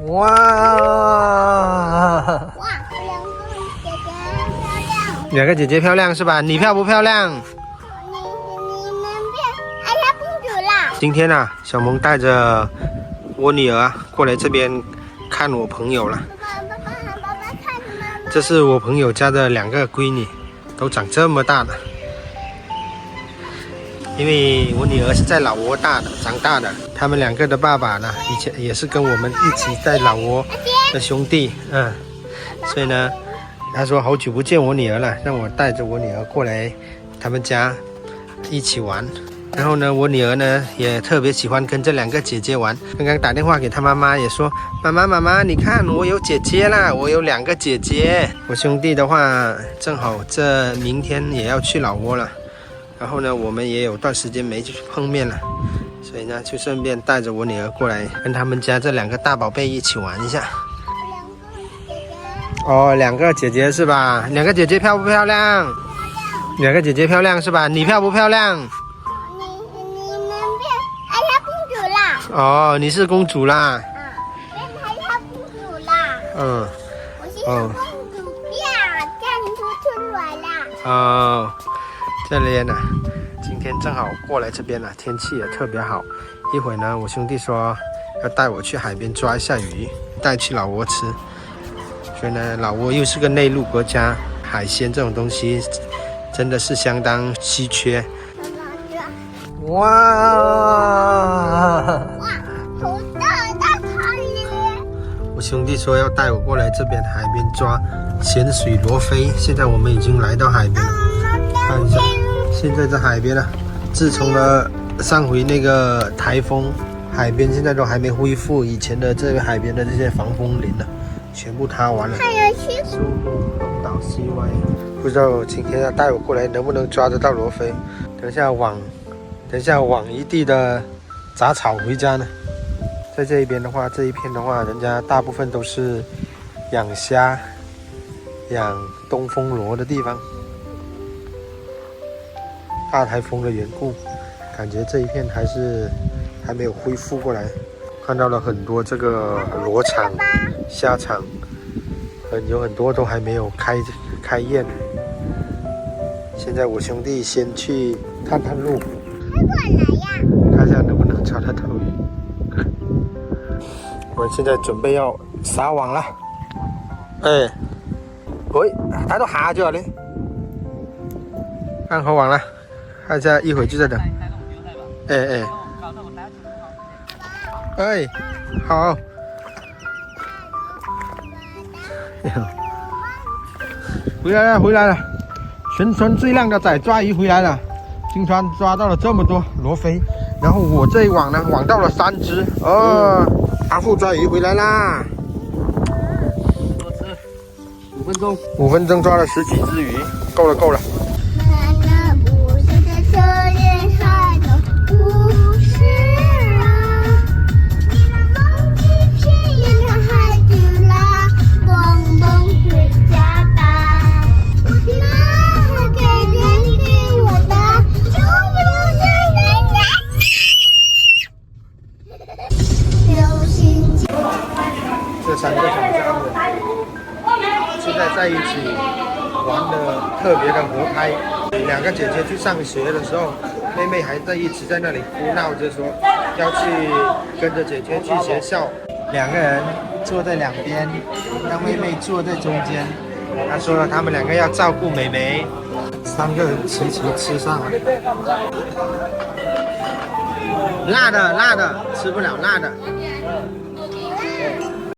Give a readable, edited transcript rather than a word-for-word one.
哇！哇，两个姐姐漂亮是吧？你漂不漂亮？你们变爱她公主啦！今天啊，小萌带着我女儿过来这边看我朋友了。爸爸看妈妈。这是我朋友家的2个闺女，都长这么大了。因为我女儿是在老挝长大的，他们2个的爸爸呢，以前也是跟我们一起在老挝的兄弟，所以呢，他说好久不见我女儿了，让我带着我女儿过来他们家一起玩。然后呢，我女儿呢也特别喜欢跟这2个姐姐玩。刚刚打电话给她妈妈，也说妈妈，你看我有姐姐啦，我有2个姐姐。我兄弟的话，正好这明天也要去老挝了。然后呢，我们也有段时间没去碰面了，所以呢，就顺便带着我女儿过来，跟他们家这2个大宝贝一起玩一下。哦，2个姐姐是吧？2个姐姐漂不漂亮？2个姐姐漂亮是吧？你漂不漂亮？你们变爱她公主啦！哦，你是公主啦。变爱她公主啦！嗯。我是公主呀，嫁出来啦！哦。这里呢，今天正好过来这边呢，天气也特别好。一会呢，我兄弟说要带我去海边抓一下鱼，带去老挝吃。所以呢，老挝又是个内陆国家，海鲜这种东西真的是相当稀缺。哇！哇，好大的海耶！我兄弟说要带我过来这边海边抓咸水螺菲，现在我们已经来到海边了。看一下，现在在海边了。自从了上回那个台风，海边现在都还没恢复以前的这个海边的这些防风林了，全部塌完了。还有去苏木横岛西歪，不知道今天要带我过来能不能抓得到螺菲。等一下网一地的杂草回家呢。在这一边的话，这一片的话，人家大部分都是养虾、养东风螺的地方。大台风的缘故，感觉这一片还没有恢复过来。看到了很多这个螺场、虾场，有很多都还没有开业。现在我兄弟先去探路，开过来呀！看一下能不能抓得到鱼。我现在准备要撒网了。喂，睇到下咗你，看好网了。看一下，一会就在等。好。回来了！全村最靓的仔抓鱼回来了，金川抓到了这么多螺菲，然后我这一网呢，网到了3只。阿富抓鱼回来啦！多吃5分钟，5分钟抓了10几只鱼，够了。这3个小家伙现在在一起玩的特别的合拍。2个姐姐去上学的时候，妹妹还在一起在那里哭闹着说要去跟着姐姐去学校。2个人坐在两边，让妹妹坐在中间。她说了，他们2个要照顾妹妹。3个人齐吃上了。辣的吃不了辣的。